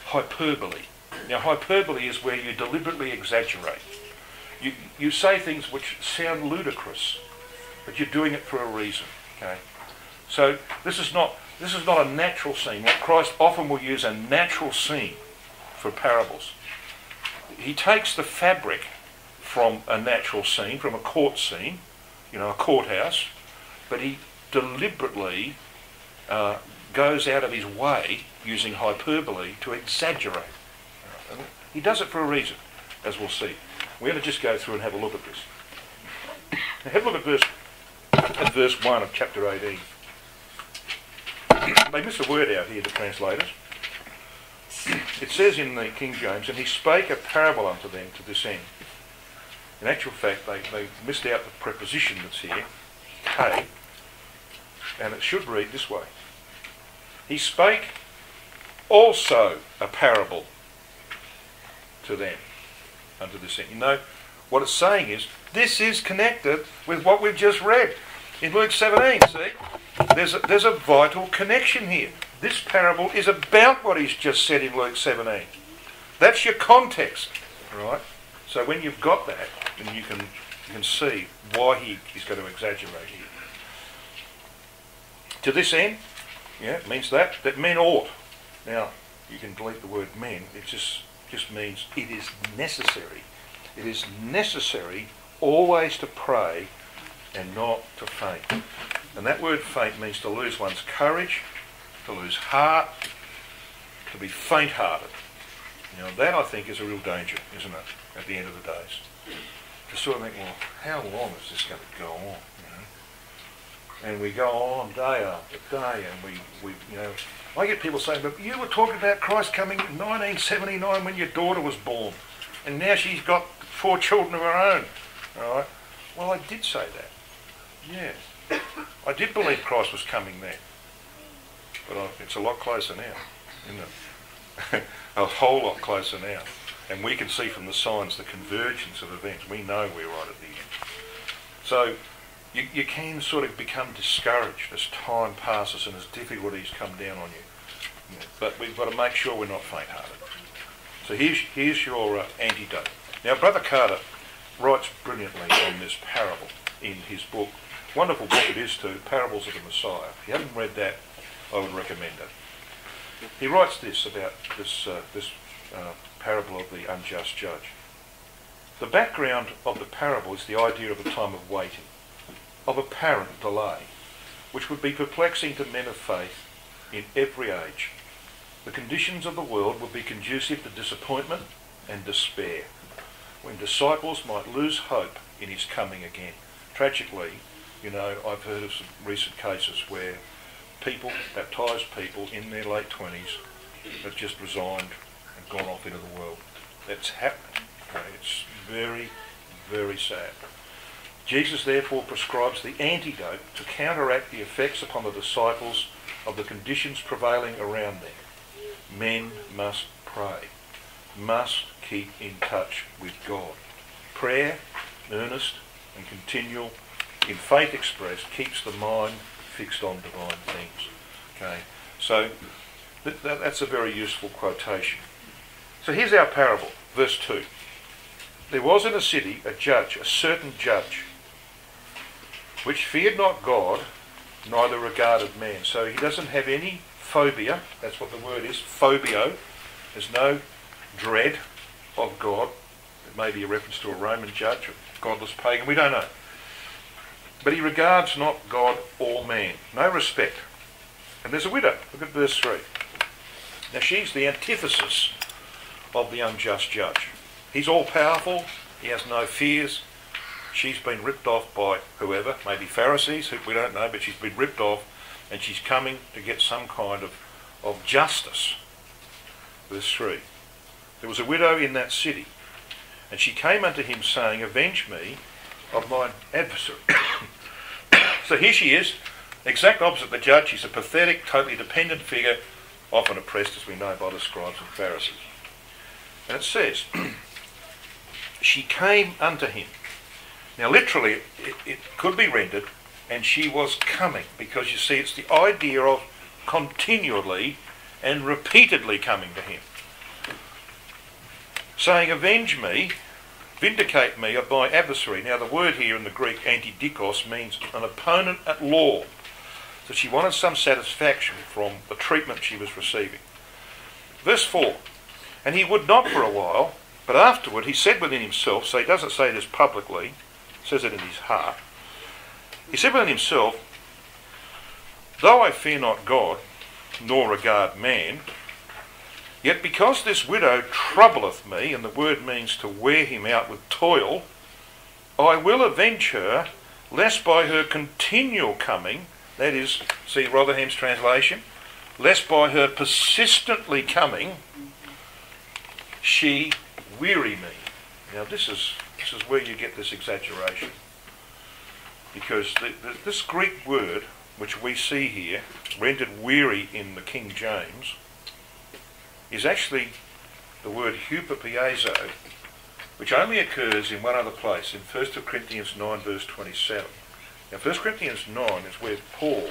hyperbole. Now, hyperbole is where you deliberately exaggerate. You say things which sound ludicrous, but you're doing it for a reason. Okay, so this is not a natural scene. What Christ often will use a natural scene for parables. He takes the fabric from a natural scene, from a court scene, you know, a courthouse, but he deliberately goes out of his way using hyperbole to exaggerate. He does it for a reason, as we'll see. We're going to just go through and have a look at this. Now have a look at verse 1 of chapter 18. They miss a word out here, the translators. It says in the King James, and he spake a parable unto them to this end. In actual fact, they missed out the preposition that's here, K, and it should read this way. He spake also a parable to them unto this end. You know, what it's saying is, this is connected with what we've just read. In Luke 17, see, there's a vital connection here. This parable is about what he's just said in Luke 17. That's your context, right? So when you've got that, then you can see why he's going to exaggerate here. To this end, yeah, it means that men ought. Now, you can delete the word men. It just means it is necessary. It is necessary always to pray and not to faint. And that word faint means to lose one's courage, to lose heart, to be faint-hearted. You know, that I think is a real danger, isn't it, at the end of the days? To sort of think, well, how long is this going to go on? You know? And we go on day after day, and we you know, I get people saying, but you were talking about Christ coming in 1979 when your daughter was born, and now she's got 4 children of her own. All right? Well, I did say that. Yeah. I did believe Christ was coming then. But it's a lot closer now, isn't it? A whole lot closer now. And we can see from the signs the convergence of events. We know we're right at the end. So you can sort of become discouraged as time passes and as difficulties come down on you. But we've got to make sure we're not faint-hearted. So here's your antidote. Now, Brother Carter writes brilliantly on this parable in his book. Wonderful book it is too, Parables of the Messiah. If you haven't read that, I would recommend it. He writes this about this parable of the unjust judge. The background of the parable is the idea of a time of waiting, of apparent delay, which would be perplexing to men of faith in every age. The conditions of the world would be conducive to disappointment and despair, when disciples might lose hope in his coming again. Tragically, you know, I've heard of some recent cases where people, baptised people in their late 20s, have just resigned and gone off into the world. That's happening. Okay? It's very, very sad. Jesus therefore prescribes the antidote to counteract the effects upon the disciples of the conditions prevailing around them. Men must pray, must keep in touch with God. Prayer, earnest and continual, in faith expressed, keeps the mind fixed on divine things. Okay, so that's a very useful quotation. So here's our parable, verse 2. There was in a city a judge, a certain judge, which feared not God, neither regarded man. So he doesn't have any phobia, that's what the word is, phobio. There's no dread of God. It may be a reference to a Roman judge, a godless pagan, we don't know. But he regards not God or man, no respect. And there's a widow, look at verse 3. Now she's the antithesis of the unjust judge. He's all powerful, he has no fears. She's been ripped off by whoever, maybe Pharisees, who we don't know, but she's been ripped off and she's coming to get some kind of justice. Verse 3. There was a widow in that city, and she came unto him saying, avenge me of mine adversary. So here she is, exact opposite the judge. She's a pathetic, totally dependent figure, often oppressed, as we know, by the scribes and Pharisees. And it says, she came unto him. Now literally, it could be rendered, and she was coming, because you see, it's the idea of continually and repeatedly coming to him. Saying, avenge me, vindicate me of my adversary. Now the word here in the Greek, antidikos, means an opponent at law. So she wanted some satisfaction from the treatment she was receiving. Verse 4, and he would not for a while, but afterward he said within himself, so he doesn't say this publicly, he says it in his heart. He said within himself, though I fear not God, nor regard man, yet because this widow troubleth me, and the word means to wear him out with toil, I will avenge her, lest by her continual coming, that is, see Rotherham's translation, lest by her persistently coming, she weary me. Now this is where you get this exaggeration. Because this Greek word, which we see here, rendered weary in the King James, is actually the word hupopiezo, which only occurs in one other place, in 1 Corinthians 9 verse 27. Now 1 Corinthians 9 is where Paul,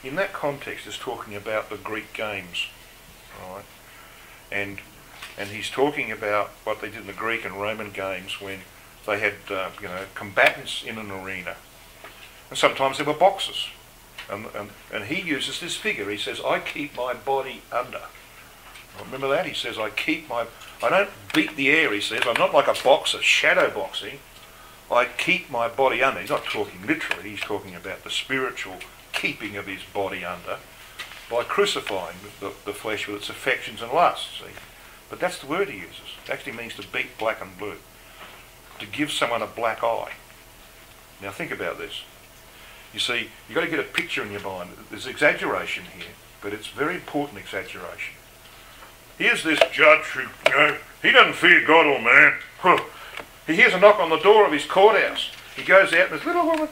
in that context, is talking about the Greek games, right? And he's talking about what they did in the Greek and Roman games when they had combatants in an arena. And sometimes there were boxers. And he uses this figure. He says, I keep my body under. Remember that? He says, I don't beat the air, he says. I'm not like a boxer, shadow boxing. I keep my body under. He's not talking literally. He's talking about the spiritual keeping of his body under by crucifying the flesh with its affections and lusts. See? But that's the word he uses. It actually means to beat black and blue. To give someone a black eye. Now think about this. You see, you've got to get a picture in your mind. There's exaggeration here, but it's very important exaggeration. Here's this judge who, he doesn't fear God or man. He hears a knock on the door of his courthouse. He goes out and this little woman,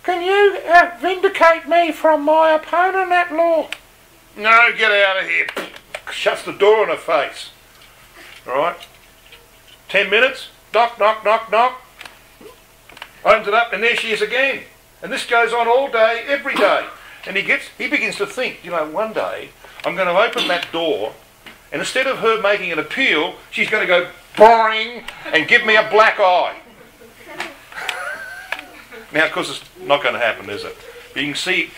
can you vindicate me from my opponent at law? No, get out of here. Shuts the door in her face. All right? 10 minutes. Knock, knock, knock, knock. Opens it up and there she is again. And this goes on all day, every day. And he begins to think, one day I'm going to open that door and instead of her making an appeal, she's going to go boring and give me a black eye. Now, of course, it's not going to happen, is it? But you can see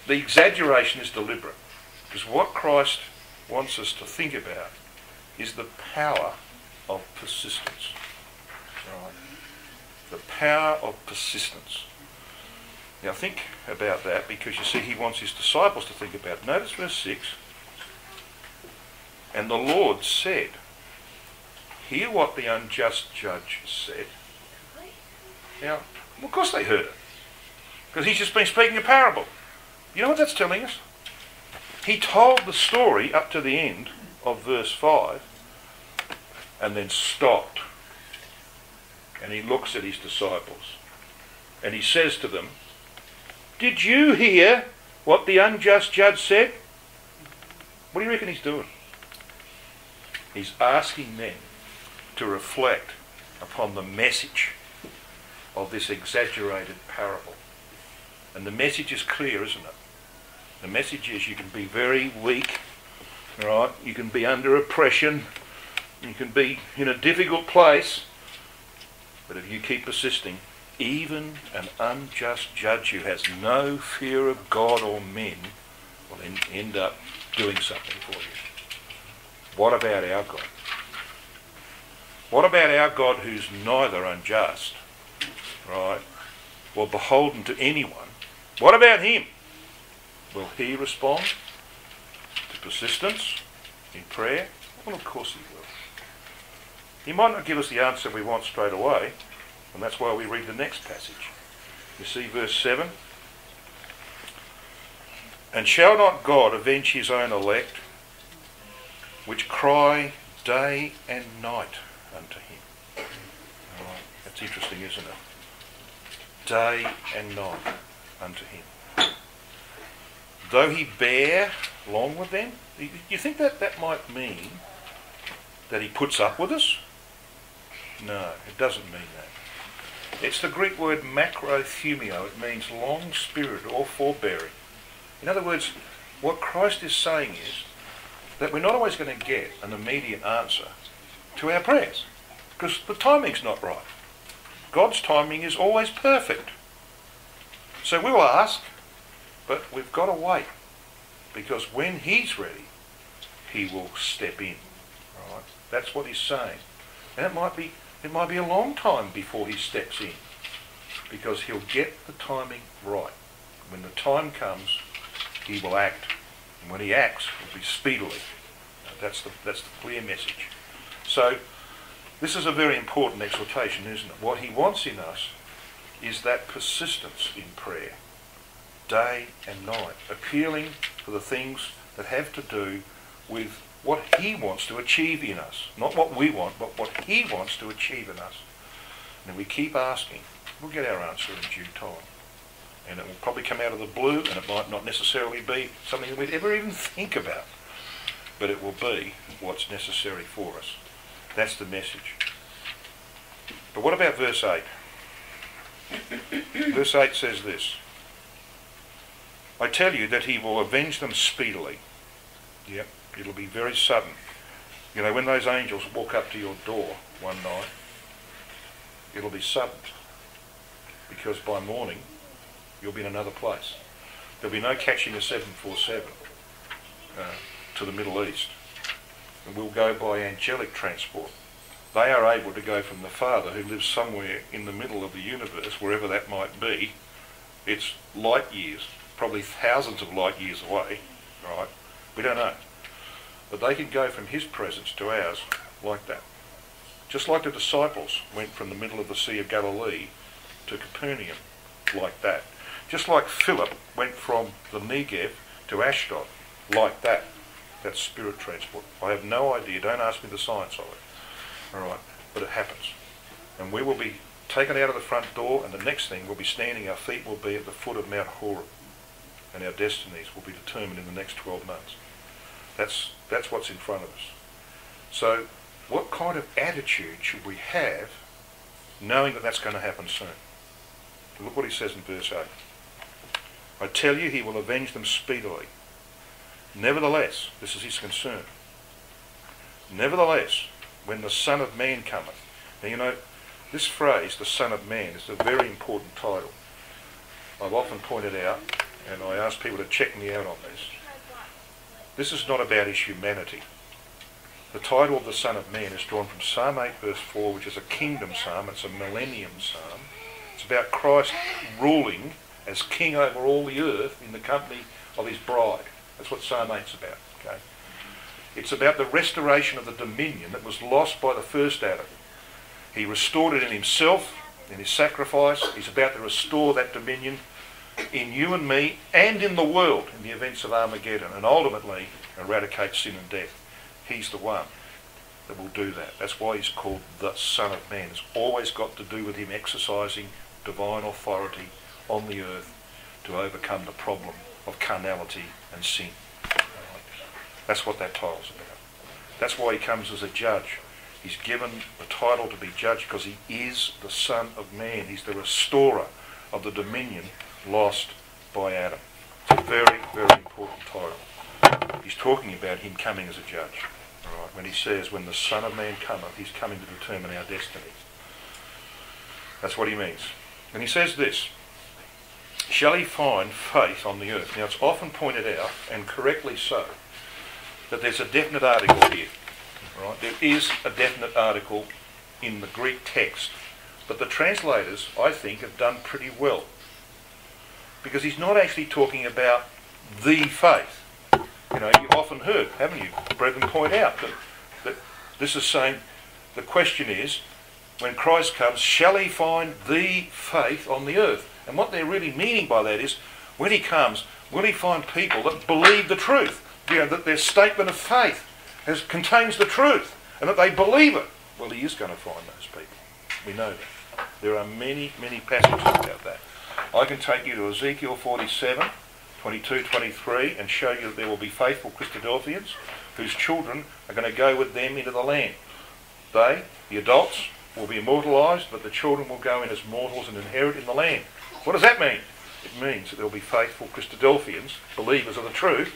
the exaggeration is deliberate. Because what Christ wants us to think about is the power of persistence. Right? The power of persistence. Now think about that because you see he wants his disciples to think about it. Notice verse 6. And the Lord said, hear what the unjust judge said. Now, of course they heard it. Because he's just been speaking a parable. You know what that's telling us? He told the story up to the end of verse 5 and then stopped. And he looks at his disciples and he says to them, did you hear what the unjust judge said? What do you reckon he's doing? He's asking them to reflect upon the message of this exaggerated parable. And the message is clear, isn't it? The message is you can be very weak, right? You can be under oppression, you can be in a difficult place, but if you keep persisting, even an unjust judge who has no fear of God or men will end up doing something for you. What about our God? What about our God who's neither unjust, right, or beholden to anyone? What about him? Will he respond to persistence in prayer? Well, of course he will. He might not give us the answer we want straight away, and that's why we read the next passage. You see verse 7? And shall not God avenge his own elect, which cry day and night unto him? Right, that's interesting, isn't it? Day and night unto him. Though he bear long with them, you think that might mean that he puts up with us? No, it doesn't mean that. It's the Greek word macrothumio. It means long-spirited or forbearing. In other words, what Christ is saying is that we're not always going to get an immediate answer to our prayers because the timing's not right. God's timing is always perfect. So we'll ask, but we've got to wait because when he's ready, he will step in. Right? That's what he's saying. And it might be a long time before he steps in because he'll get the timing right. When the time comes, he will act. And when he acts, it will be speedily. That's the clear message. So this is a very important exhortation, isn't it? What he wants in us is that persistence in prayer, day and night, appealing for the things that have to do with what he wants to achieve in us. Not what we want, but what he wants to achieve in us. And if we keep asking, we'll get our answer in due time. And it will probably come out of the blue, and it might not necessarily be something that we'd ever even think about. But it will be what's necessary for us. That's the message. But what about verse 8? Verse 8 says this. I tell you that he will avenge them speedily. Yep, it'll be very sudden. You know, when those angels walk up to your door one night, it'll be sudden. Because by morning, you'll be in another place. There'll be no catching a 747 to the Middle East. And we'll go by angelic transport. They are able to go from the Father who lives somewhere in the middle of the universe, wherever that might be. It's light years, probably thousands of light years away, right? We don't know. But they can go from his presence to ours like that. Just like the disciples went from the middle of the Sea of Galilee to Capernaum like that. Just like Philip went from the Negev to Ashdod like that. That's spirit transport. I have no idea. Don't ask me the science of it. All right, but it happens. And we will be taken out of the front door, and the next thing we'll be standing, our feet will be at the foot of Mount Horeb, and our destinies will be determined in the next 12 months. That's what's in front of us. So what kind of attitude should we have knowing that that's going to happen soon? Look what he says in verse 8. I tell you, he will avenge them speedily. Nevertheless, this is his concern. Nevertheless, when the Son of Man cometh. Now you know, this phrase, the Son of Man, is a very important title. I've often pointed out, and I ask people to check me out on this. This is not about his humanity. The title of the Son of Man is drawn from Psalm 8 verse 4, which is a kingdom psalm. It's a millennium psalm. It's about Christ ruling as king over all the earth in the company of his bride. That's what Psalm 8's about. Okay? It's about the restoration of the dominion that was lost by the first Adam. He restored it in himself, in his sacrifice. He's about to restore that dominion in you and me and in the world in the events of Armageddon, and ultimately eradicate sin and death. He's the one that will do that. That's why he's called the Son of Man. It's always got to do with him exercising divine authority on the earth to overcome the problem of carnality and sin. That's what that title's about. That's why he comes as a judge. He's given the title to be judge because he is the Son of Man. He's the restorer of the dominion lost by Adam. It's a very, very important title. He's talking about him coming as a judge. All right? When he says, when the Son of Man cometh, he's coming to determine our destiny. That's what he means. And he says this, shall he find faith on the earth? Now it's often pointed out, and correctly so, that there's a definite article here. Right? There is a definite article in the Greek text, but the translators, I think, have done pretty well. Because he's not actually talking about the faith. You know, you've often heard, haven't you, brethren point out that this is saying, the question is, when Christ comes, shall he find the faith on the earth? And what they're really meaning by that is, when he comes, will he find people that believe the truth? You know, that their statement of faith contains the truth, and that they believe it. Well, he is going to find those people. We know that. There are many, many passages about that. I can take you to Ezekiel 47, 22, 23, and show you that there will be faithful Christadelphians whose children are going to go with them into the land. They, the adults, will be immortalised, but the children will go in as mortals and inherit in the land. What does that mean? It means that there will be faithful Christadelphians, believers of the truth,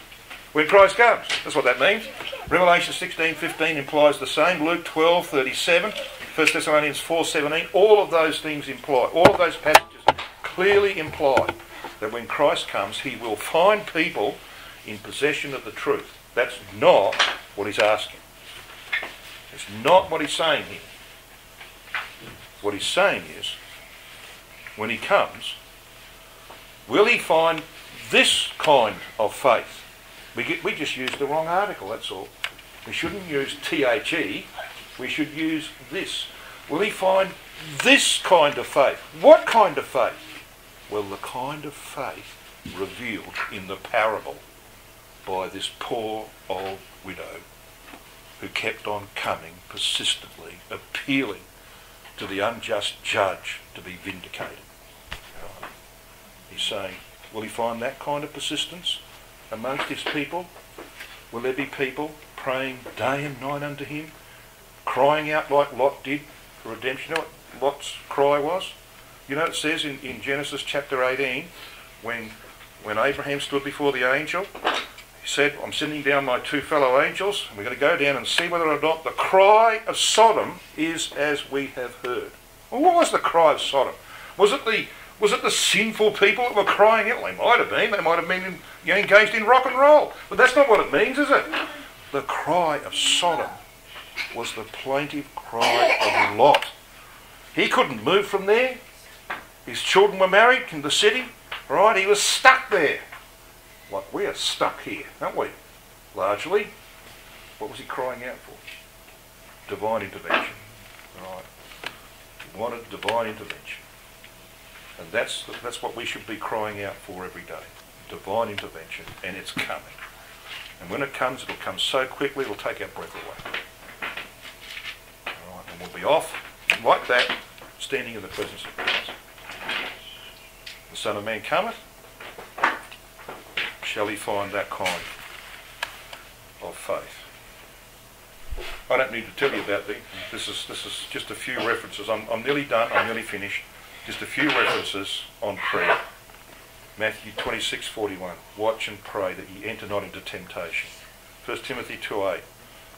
when Christ comes. That's what that means. Revelation 16:15 implies the same. Luke 12:37, 1 Thessalonians 4:17, all of those things imply, all of those passages clearly imply that when Christ comes, he will find people in possession of the truth. That's not what he's asking. It's not what he's saying here. What he's saying is, when he comes, will he find this kind of faith? We just used the wrong article, that's all. We shouldn't use THE, we should use this. Will he find this kind of faith? What kind of faith? Well, the kind of faith revealed in the parable by this poor old widow who kept on coming persistently, appealing to the unjust judge to be vindicated. He's saying, will he find that kind of persistence amongst his people? Will there be people praying day and night unto him, crying out like Lot did for redemption? You know what Lot's cry was? You know, it says in Genesis chapter 18, when Abraham stood before the angel, he said, I'm sending down my two fellow angels, and we're going to go down and see whether or not the cry of Sodom is as we have heard. Well, what was the cry of Sodom? Was it the sinful people that were crying out? They might have been. They might have been engaged in rock and roll. But that's not what it means, is it? The cry of Sodom was the plaintive cry of Lot. He couldn't move from there. His children were married in the city. Right? He was stuck there. Like we are stuck here, aren't we? Largely. What was he crying out for? Divine intervention. Right. He wanted divine intervention. And that's what we should be crying out for every day. Divine intervention, and it's coming. And when it comes, it'll come so quickly it'll take our breath away. Right, and we'll be off like that, standing in the presence of Christ. The Son of Man cometh, shall he find that kind of faith? I don't need to tell you about these. This is just a few references. I'm nearly done. I'm nearly finished. Just a few references on prayer. Matthew 26:41. Watch and pray that ye enter not into temptation. 1 Timothy 2:8.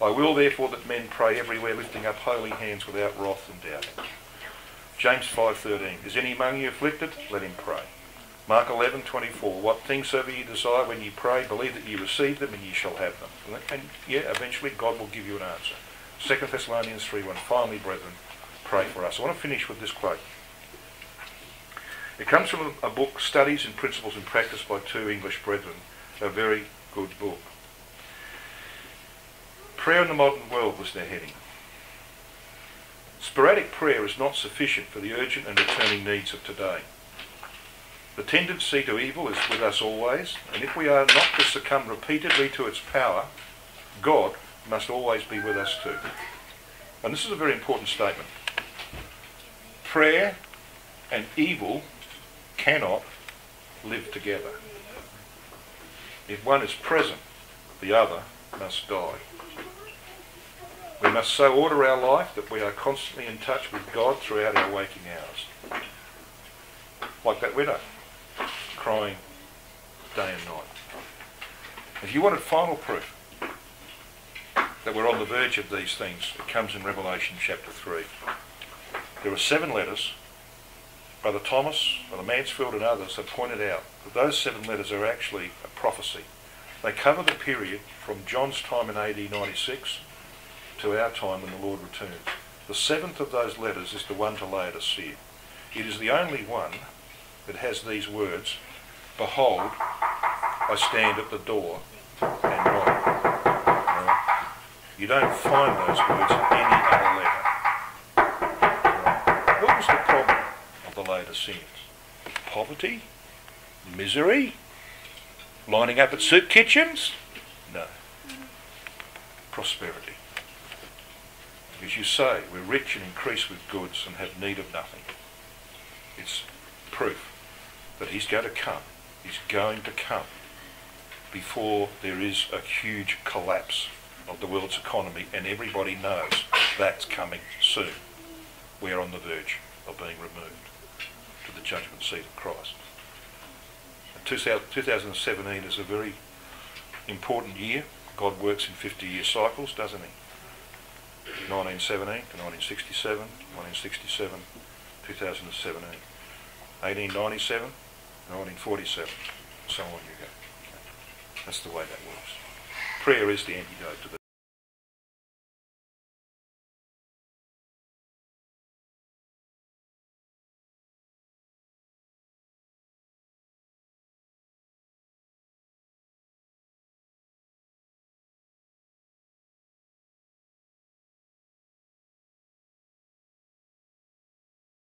I will therefore that men pray everywhere, lifting up holy hands without wrath and doubting. James 5:13. Is any among you afflicted? Let him pray. Mark 11:24. What things soever ye desire when ye pray, believe that ye receive them and ye shall have them. And eventually God will give you an answer. 2 Thessalonians 3:1. Finally, brethren, pray for us. I want to finish with this quote. It comes from a book, Studies in Principles and Practice by two English brethren. A very good book. Prayer in the Modern World was their heading. Sporadic prayer is not sufficient for the urgent and returning needs of today. The tendency to evil is with us always, and if we are not to succumb repeatedly to its power, God must always be with us too. And this is a very important statement. Prayer and evil cannot live together. If one is present, the other must die. We must so order our life that we are constantly in touch with God throughout our waking hours. Like that widow, crying day and night. If you wanted final proof that we're on the verge of these things, it comes in Revelation chapter 3. There are 7 letters. Brother Thomas, Brother Mansfield and others have pointed out that those 7 letters are actually a prophecy. They cover the period from John's time in AD 96 to our time when the Lord returns. The 7th of those letters is the one to Laodicea. It is the only one that has these words, behold, I stand at the door and knock. You don't find those words in any other letter. What was the problem of the Laodiceans? Poverty? Misery? Lining up at soup kitchens? No. Prosperity. Because you say, we're rich and increase with goods and have need of nothing. It's proof that he's going to come. He's going to come before there is a huge collapse of the world's economy, and everybody knows that's coming soon. We're on the verge of being removed to the judgment seat of Christ. 2017 is a very important year. God works in 50-year cycles, doesn't he? 1917 to 1967, 1967, 2017, 1897, 1947, and so on you go. That's the way that works. Prayer is the antidote to the